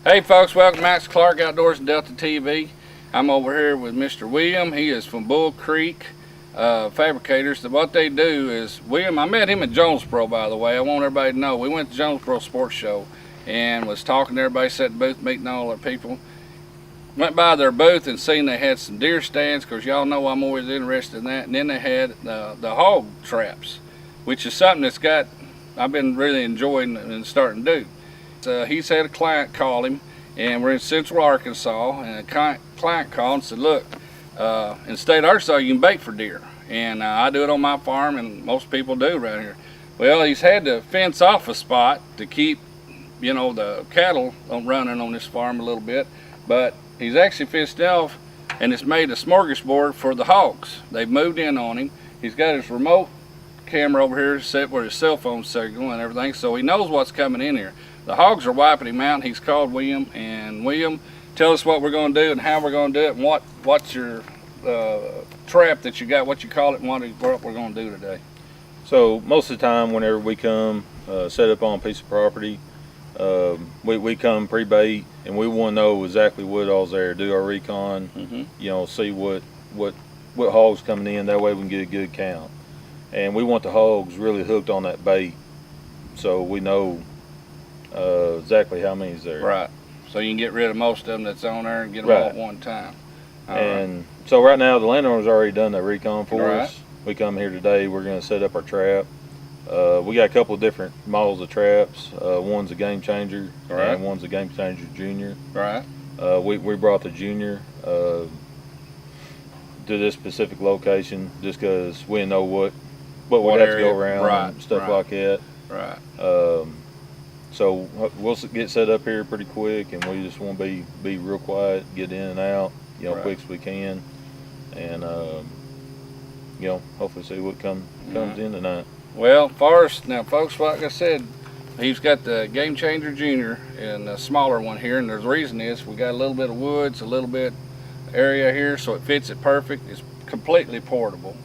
Hey folks, welcome to Max Clark Outdoors and Delta TV. I'm over here with Mr. William. He is from Bull Creek Fabricators. What they do is, William, I met him at Jonesboro, by the way. I want everybody to know. We went to Jonesboro Sports Show and was talking to everybody, sat in the booth, meeting all our people. Went by their booth and seen they had some deer stands, because y'all know I'm always interested in that. And then they had the hog traps, which is something I've been really enjoying and starting to do. He's had a client call him, and we're in Central Arkansas, and a client called and said, look, in the state of Arkansas you can bait for deer, and I do it on my farm, and most people do around here. Well, he's had to fence off a spot to keep, you know, the cattle running on this farm a little bit, but he's actually fenced off, and it's made a smorgasbord for the hogs. They've moved in on him. He's got his remote camera over here set where his cell phone signal and everything, so he knows what's coming in here. The hogs are wiping him out, and he's called William. And William, tell us what we're going to do and how we're going to do it, and what's your trap that you got, what you call it, and what we're going to do today. So most of the time, whenever we come set up on a piece of property, we come pre-bait, and we want to know exactly what all's there. Do our recon, you know, see what hogs coming in. That way we can get a good count. And we want the hogs really hooked on that bait, so we know exactly how many's there. Right. So you can get rid of most of them that's on there and get them all at one time. And so right now the landowner's already done the recon for us. We come here today, we're going to set up our trap. We got a couple of different models of traps. One's a Game Changer, and one's a Game Changer Junior. Right. We brought the Junior to this specific location just because we didn't know what we'd have to go around and stuff like that. Right. So we'll get set up here pretty quick, and we just want to be real quiet, get in and out, you know, quick as we can, and you know, hopefully see what comes in tonight. Well, first, now folks, like I said, he's got the Game Changer Junior and a smaller one here, and the reason is we got a little bit of woods, a little bit area here, so it fits it perfect. It's completely portable.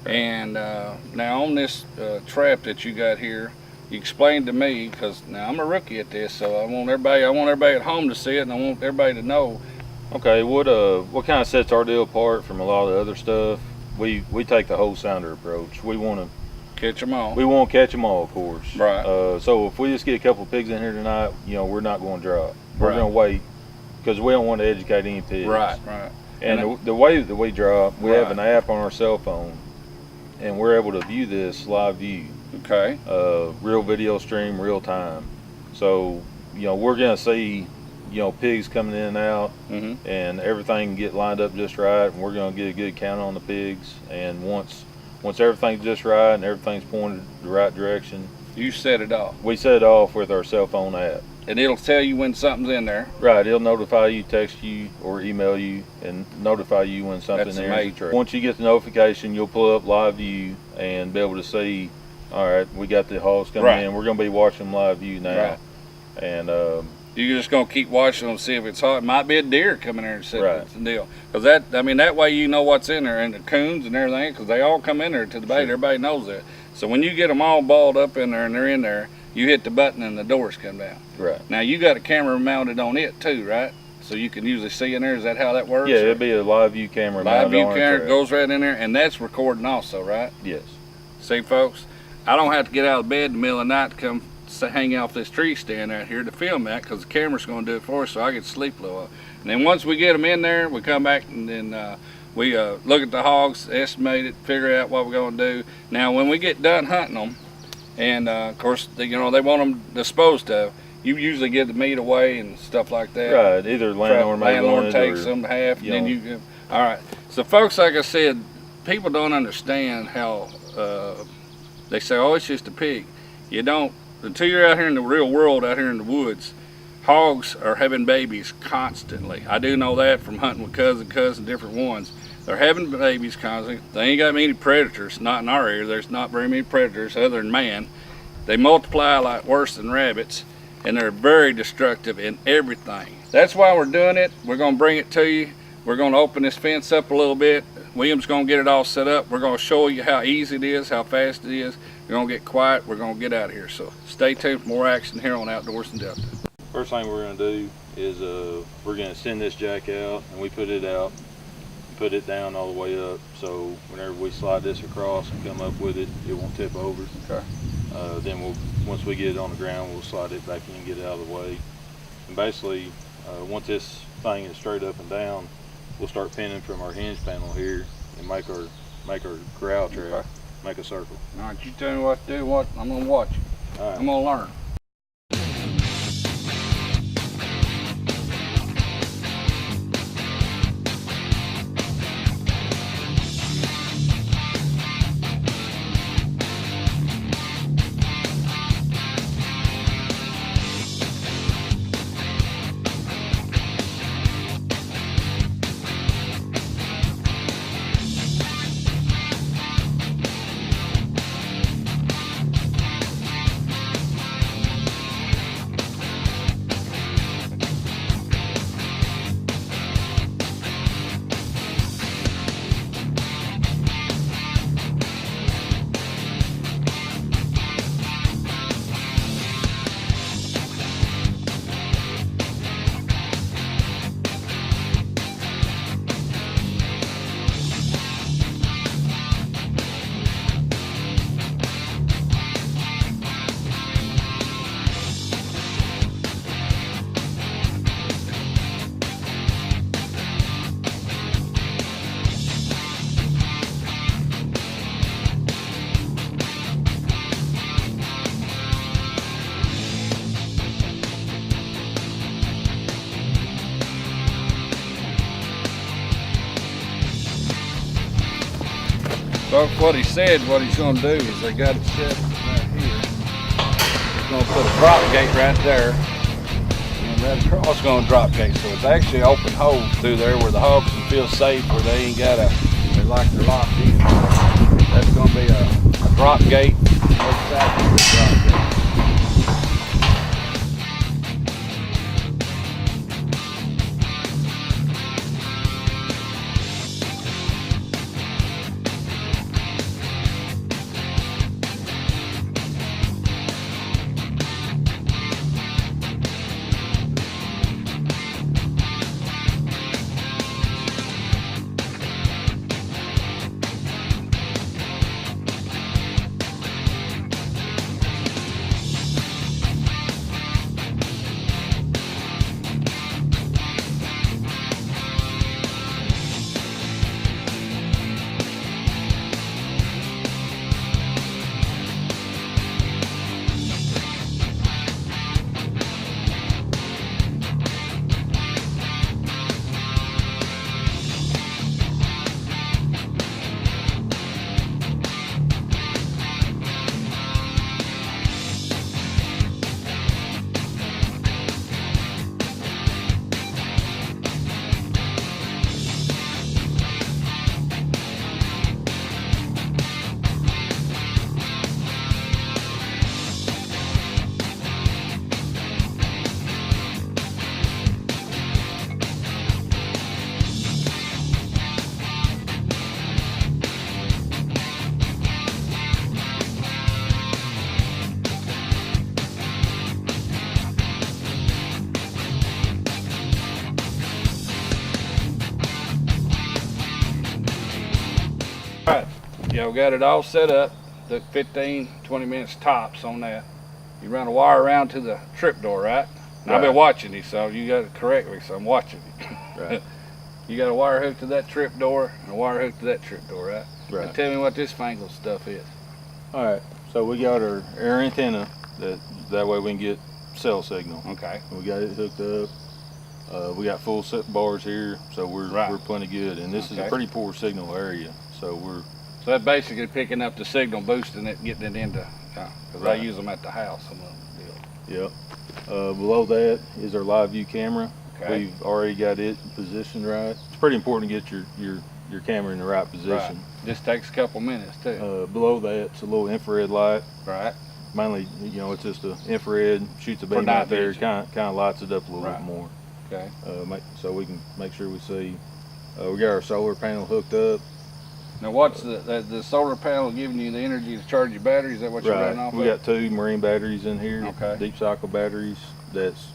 And now on this trap that you got here, you explained to me, because now I'm a rookie at this, so I want everybody at home to see it, and I want everybody to know. Okay, what kind of sets our deal apart from a lot of the other stuff? We take the whole sounder approach. We want to catch them all. We want to catch them all, of course. Right. So if we just get a couple of pigs in here tonight, you know, we're not going to drop. We're going to wait, because we don't want to educate any pigs. Right. And the way that we drop, we have an app on our cell phone, and we're able to view this live view. Okay. Real video stream, real time. So, you know, we're gonna see, you know, pigs coming in and out, and everything get lined up just right, and we're gonna get a good count on the pigs. And once everything's just right and everything's pointed the right direction, you set it off. We set it off with our cell phone app. And it'll tell you when something's in there. Right, it'll notify you, text you, or email you, and notify you when something's in there. Once you get the notification, you'll pull up live view and be able to see, all right, we got the hogs coming in. We're going to be watching live view now. And you're just going to keep watching them, see if it's hot. It might be a deer coming there and sitting. It's the deal. Because that way you know what's in there, and the coons and everything, because they all come in there to the bait. Everybody knows that. So when you get them all balled up in there and they're in there, you hit the button and the doors come down. Right. Now you got a camera mounted on it too, right? So you can usually see in there. Is that how that works? Yeah, it'll be a live view camera. Live view camera goes right in there, and that's recording also, right? Yes. See, folks, I don't have to get out of bed in the middle of the night to come hang off this tree stand out here to film that, because the camera's going to do it for us, so I get to sleep a little while. And then once we get them in there, we come back and then we look at the hogs, estimate it, figure out what we're going to do. Now, when we get done hunting them, and of course, you know, they want them disposed of, you usually give the meat away and stuff like that. Right, either landlord takes them half, and then you all right. So folks, like I said, people don't understand how they say, oh, it's just a pig. You don't, until you're out here in the real world, out here in the woods. Hogs are having babies constantly. I do know that from hunting with cousin, different ones. They're having babies constantly. They ain't got many predators, not in our area. There's not very many predators other than man. They multiply like worse than rabbits, and they're very destructive in everything. That's why we're doing it. We're gonna bring it to you. We're gonna open this fence up a little bit. William's gonna get it all set up. We're gonna show you how easy it is, how fast it is. We're gonna get quiet. We're gonna get out of here. So stay tuned for more action here on Outdoors and Delta. First thing we're gonna do is we're gonna send this jack out, and we put it out, put it down all the way up, so whenever we slide this across and come up with it, it won't tip over. Okay. Then once we get it on the ground, we'll slide it back in and get it out of the way. And basically, once this thing is straight up and down, we'll start pinning from our hinge panel here and make our corral track, Okay. make a circle. All right, you tell me what to do. What I'm gonna watch you. All right. I'm gonna learn. So what he said, what he's gonna do is they got it set right here. He's gonna put a drop gate right there. And right across gonna drop gate. So it's actually an open hole through there where the hogs can feel safe, where they ain't gotta, they're like they're locked in. That's gonna be a drop gate. Both sides of the drop gate. Alright, yeah, we got it all set up. Took 15-20 minutes tops on that. You run a wire around to the trip door, right? Now, I've been watching you, so you got to correct me, so I'm watching you. Right. You got a wire hook to that trip door and a wire hook to that trip door, right? Right. Now tell me what this fangled stuff is. All right. So we got our air antenna. That way we can get cell signal. Okay. We got it hooked up. We got full set bars here, so we're plenty good. And this is a pretty poor signal area, so So that's basically picking up the signal, boosting it, getting it into, because I use them at the house. Yep. Below that is our live view camera. Okay. We've already got it positioned right. It's pretty important to get your camera in the right position. Right. Just takes a couple minutes too. Below that, it's a little infrared light. Right. Mainly, it's just an infrared, shoots a beam out there, kind of lights it up a little bit more. Okay. So we can make sure we see. We got our solar panel hooked up. Now, what's the solar panel giving you the energy to charge your battery? Is that what you're running off We got 2 marine batteries in here. Okay. Deep cycle batteries. That's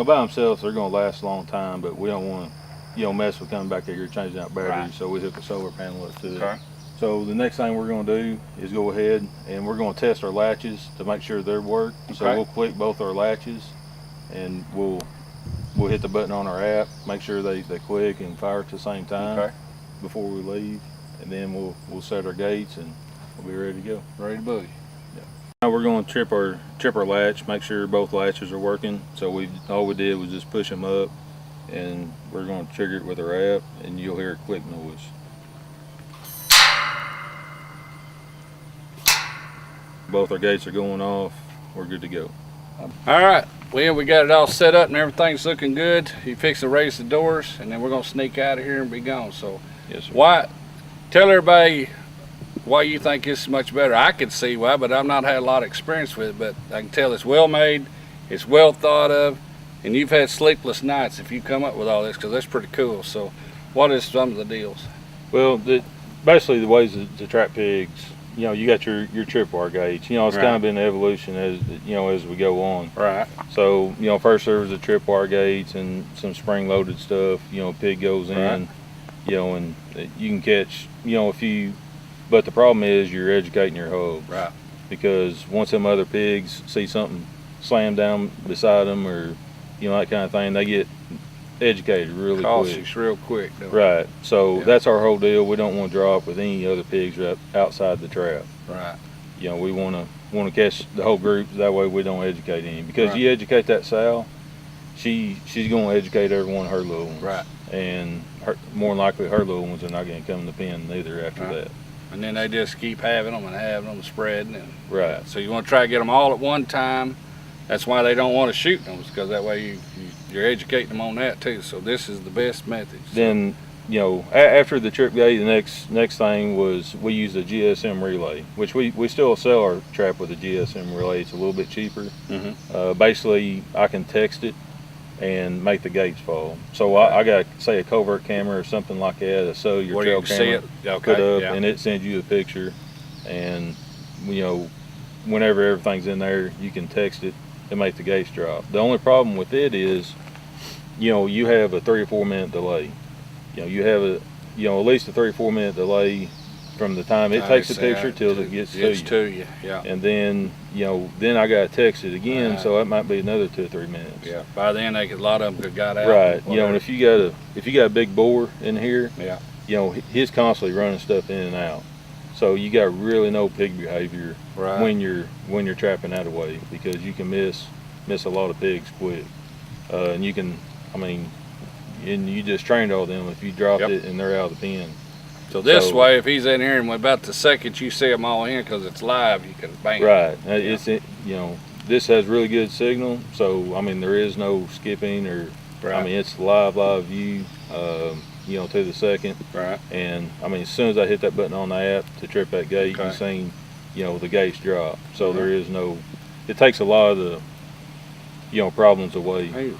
by themselves they're going to last a long time, but we don't want to, mess with coming back here changing out batteries. Right. So we hook a solar panel up to Okay. it. So the next thing we're going to do is go ahead and we're going to test our latches to make sure they work. So Okay. we'll click both our latches, and we'll hit the button on our app, make sure they click and fire at the same time. Okay. Before we leave, and then we'll set our gates and we'll be ready to go. Ready to boogie. Now we're going to trip our latch, make sure both latches are working. So all we did was just push them up, and we're going to trigger it with our app, and you'll hear a click noise. Both our gates are going off. We're good to go. All right, well, we got it all set up and everything's looking good. You fix to raise the doors, and then we're gonna sneak out of here and be gone. So, Yes, sir. tell everybody why you think this is much better. I could see why, but I've not had a lot of experience with it, but I can tell it's well made, it's well thought of, and you've had sleepless nights if you come up with all this, because that's pretty cool. So what is some of the deals? Well, basically the ways to trap pigs, you got your tripwire gates. It's Right. kind of been an evolution as we go on. Right. So, first there was the tripwire gates and some spring-loaded stuff. Pig goes in, Right. and you can catch, a few. But the problem is you're educating your hogs. Right. Because once them other pigs see something slam down beside them, or that kind of thing, they get educated really quick. Cautious real quick, though. Right. So Yeah. that's our whole deal. We don't want to drop with any other pigs right outside the trap. Right. We want to catch the whole group. That way we don't educate any. Because Right. you educate that sow, she's going to educate every one of her little ones. Right. And more than likely her little ones are not going to come in the pen either after Right. that. And then they just keep having them spreading. And Right. so you want to try to get them all at one time. That's why they don't want to shoot them, because that way you're educating them on that too. So this is the best method. Then, after the trip gate, the next thing was we use a GSM relay, which we still sell our trap with a GSM relay. It's a little bit cheaper. Mm-hmm. Basically, I can text it and make the gates fall. So I got, say, a covert camera or something like that, so your Where trail you can see camera it. Okay. put up, Yeah. and it sends you a picture. And whenever everything's in there, you can text it and make the gates drop. The only problem with it is, you have a 3 or 4 minute delay. You have at least a 3 or 4 minute delay from the time it takes the picture till it gets to you. Yeah. And then, then I got to text it again, Right. so that might be another 2 or 3 minutes. Yeah. By then, a lot of them could got out. Right. And whatever. if you got a big boar in here, Yeah. he's constantly running stuff in and out. So you got to really know pig behavior Right. when you're trapping that away, because you can miss a lot of pigs quick. And you can, and you just trained all them if you dropped Yep. it and they're out of the pen. So this So- way, if he's in here and about the second you see them all in, because it's live, you can bang. Right. This has really good signal, so there is no skipping or Right. it's live view, to the second. Right. And as soon as I hit that button on the app to trip that gate, Okay. you seen, the gates drop. So Mhm. there is no. It takes a lot of the, problems away. Hey,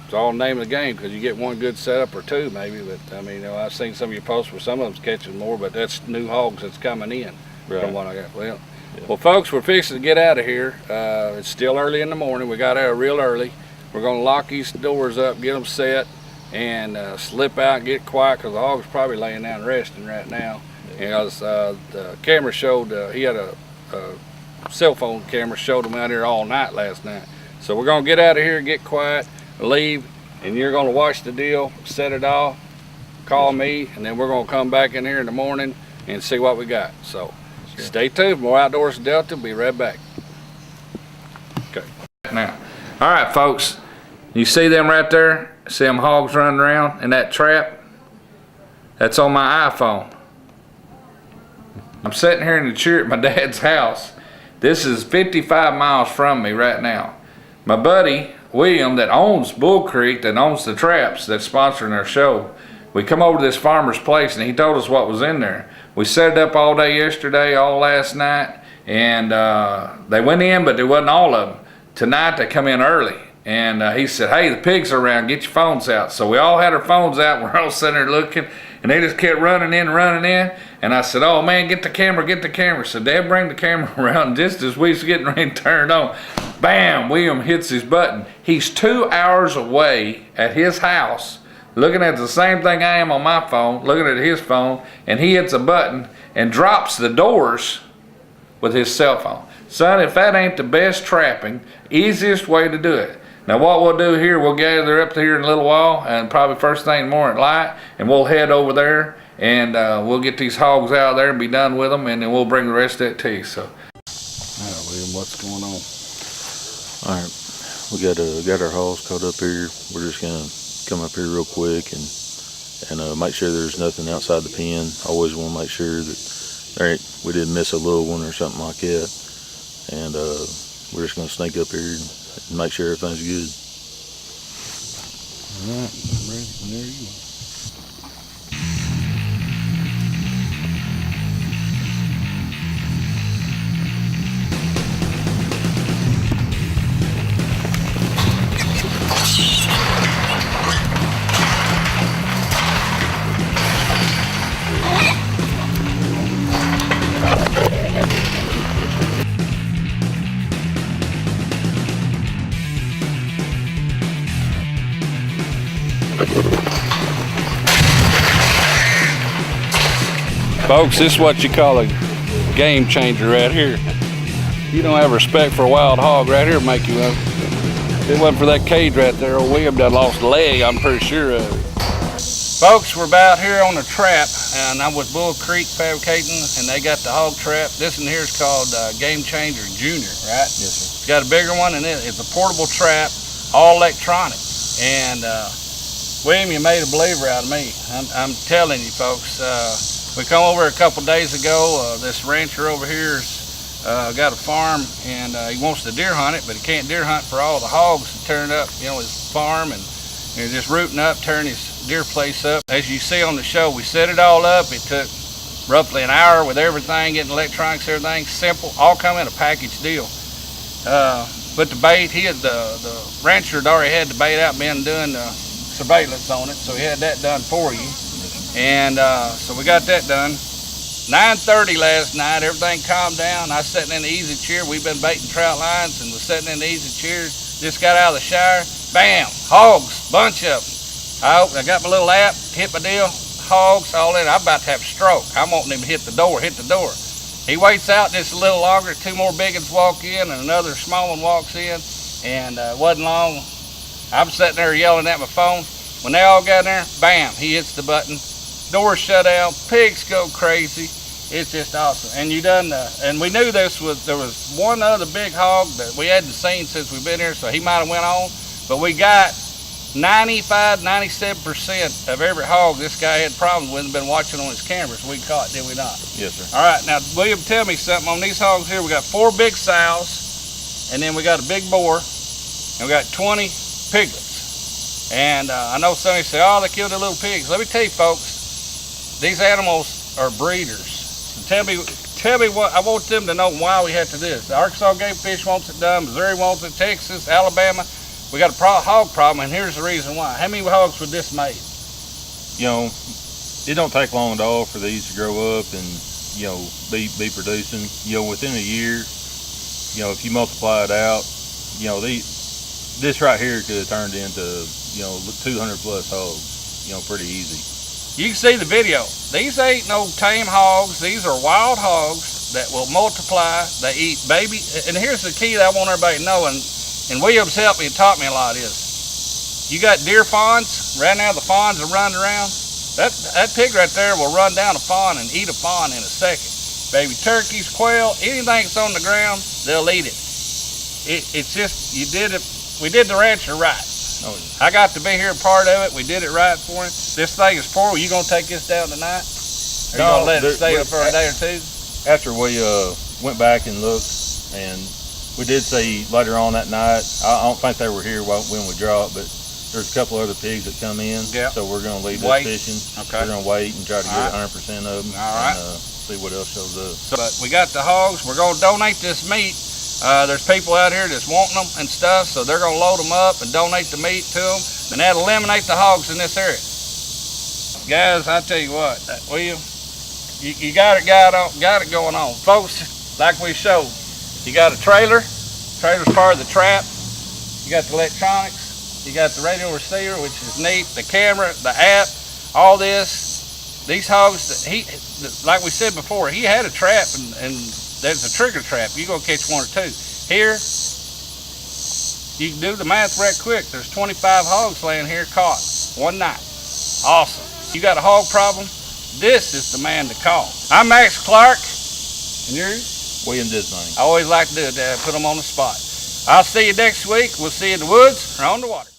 it's all the name of the game, because you get one good setup or two maybe. But I've seen some of your posts where some of them's catching more, but that's new hogs that's coming in. Right. From what I got. Well, Yeah. well, folks, we're fixing to get out of here. It's still early in the morning. We got out real early. We're gonna lock these doors up, get them set, and slip out and get quiet, because the hog's probably laying down resting right now. Because the camera showed he had a cell phone camera showed him out here all night last night. So we're gonna get out of here, get quiet, leave, and you're gonna watch the deal, set it off, call me, and then we're gonna come back in here in the morning and see what we got. So stay tuned. More Outdoors Delta. Be right back. Okay. Now, all right, folks. You see them right there? See them hogs running around in that trap? That's on my iPhone. I'm sitting here in the chair at my dad's house. This is 55 miles from me right now. My buddy, William, that owns Bull Creek, that owns the traps, that's sponsoring our show, we come over to this farmer's place and he told us what was in there. We set it up all day yesterday, all last night, and they went in, but there wasn't all of them. Tonight they come in early. And he said, hey, the pigs are around, get your phones out. So we all had our phones out, we're all sitting there looking, and they just kept running in. And And I said, oh man, get the camera. So Dad bring the camera around. Just as we was getting ready to turn it on, bam, William hits his button. He's 2 hours away at his house, looking at the same thing I am on my phone, looking at his phone, and he hits a button and drops the doors with his cell phone. Son, if that ain't the best trapping, easiest way to do it. Now what we'll do here, we'll gather up here in a little while, and probably first thing in the morning at light, and we'll head over there, and we'll get these hogs out of there and be done with them, and then we'll bring the rest of that to you. So, all right, William, what's going on? All right, we got our hogs caught up here. We're just gonna come up here real quick and make sure there's nothing outside the pen. Always want to make sure that we didn't miss a little one or something like that. And we're just gonna sneak up here and make sure everything's good. All right, I'm ready. There you go. Folks, this is what you call a game changer right here. You don't have respect for a wild hog right here, make you up. If it wasn't for that cage right there, old William done lost a leg, I'm pretty sure of it. Folks, we're about here on the trap, and I'm with Bull Creek Fabricating, and they got the hog trap. This one here is called Game Changer Junior, right? Yes, sir. It's got a bigger one, and it's a portable trap, all electronic. And William, you made a believer out of me. I'm telling you, folks. We come over a couple days ago. This rancher over here's got a farm, and he wants to deer hunt it, but he can't deer hunt for all the hogs that turn up, you know, his farm, and they're just rooting up, tearing his deer place up. As you see on the show, we set it all up. It took roughly an hour with everything, getting electronics, everything simple, all come in a package deal. But the bait, the rancher had already had the bait out, been doing surveillance on it, so he had that done for you. And so we got that done. 9:30 last night, everything calmed down. I was sitting in the easy chair. We've been baiting trout lines and was sitting in the easy chairs. Just got out of the shower. Bam, hogs, bunch of them. I got my little app, hit my deal, hogs, all in. I'm about to have a stroke. I'm wanting him to hit the door. He waits out just a little longer. 2 more big ones walk in and another small one walks in. And it wasn't long. I'm sitting there yelling at my phone. When they all got in there, bam, he hits the button. Doors shut down, pigs go crazy. It's just awesome. And you done, and we knew there was one other big hog that we hadn't seen since we've been here, so he might have went on. But we got 95, 97% of every hog this guy had problems with and been watching on his cameras. We caught, did we not? Yes, sir. All right, now William, tell me something on these hogs here. We got 4 big sows, and then we got a big boar, and we got 20 piglets. And I know some of you say, oh, they killed the little pigs. Let me tell you, folks, these animals are breeders. So tell me what, I want them to know why we have to do this. The Arkansas Game Fish wants it done, Missouri wants it, Texas, Alabama. We got a hog problem, and here's the reason why. How many hogs would this make? You know, it don't take long at all for these to grow up and, you know, be producing. You know, within a year, you know, if you multiply it out, you know, this right here could have turned into, you know, 200 plus hogs, you know, pretty easy. You can see the video. These ain't no tame hogs. These are wild hogs that will multiply. They eat baby. And here's the key that I want everybody to know, and Williams helped me and taught me a lot is, you got deer fawns. Right now the fawns are running around. That pig right there will run down a fawn and eat a fawn in a second. Baby turkeys, quail, anything that's on the ground, they'll eat it. It's just, we did the rancher right. Oh, yeah. I got to be here part of it. We did it right for him. This thing is for you. Gonna take this down tonight? Or you gonna let it stay up for a day or two? After we went back and looked, and we did see later on that night, I don't think they were here when we dropped, but there's a couple other pigs that come in. Yeah. So we're gonna leave Wait. this fishing. Okay. We're gonna wait and try to get 100% of them. All right. And see what else shows up. But we got the hogs. We're gonna donate this meat. There's people out here that's wanting them and stuff, so they're gonna load them up and donate the meat to them, and that'll eliminate the hogs in this area. Guys, I tell you what, William, you got it going on, folks. Like we showed, you got a trailer's part of the trap. You got the electronics, you got the radio receiver, which is neat, the camera, the app, all this. These hogs, like we said before, he had a trap, and there's a trigger trap. You're gonna catch one or two. Here, you can do the math right quick. There's 25 hogs laying here caught one night. Awesome. You got a hog problem? This is the man to call. I'm Max Clark, and you're William Disney. I always like to do it, put them on the spot. I'll see you next week. We'll see you in the woods or on the water.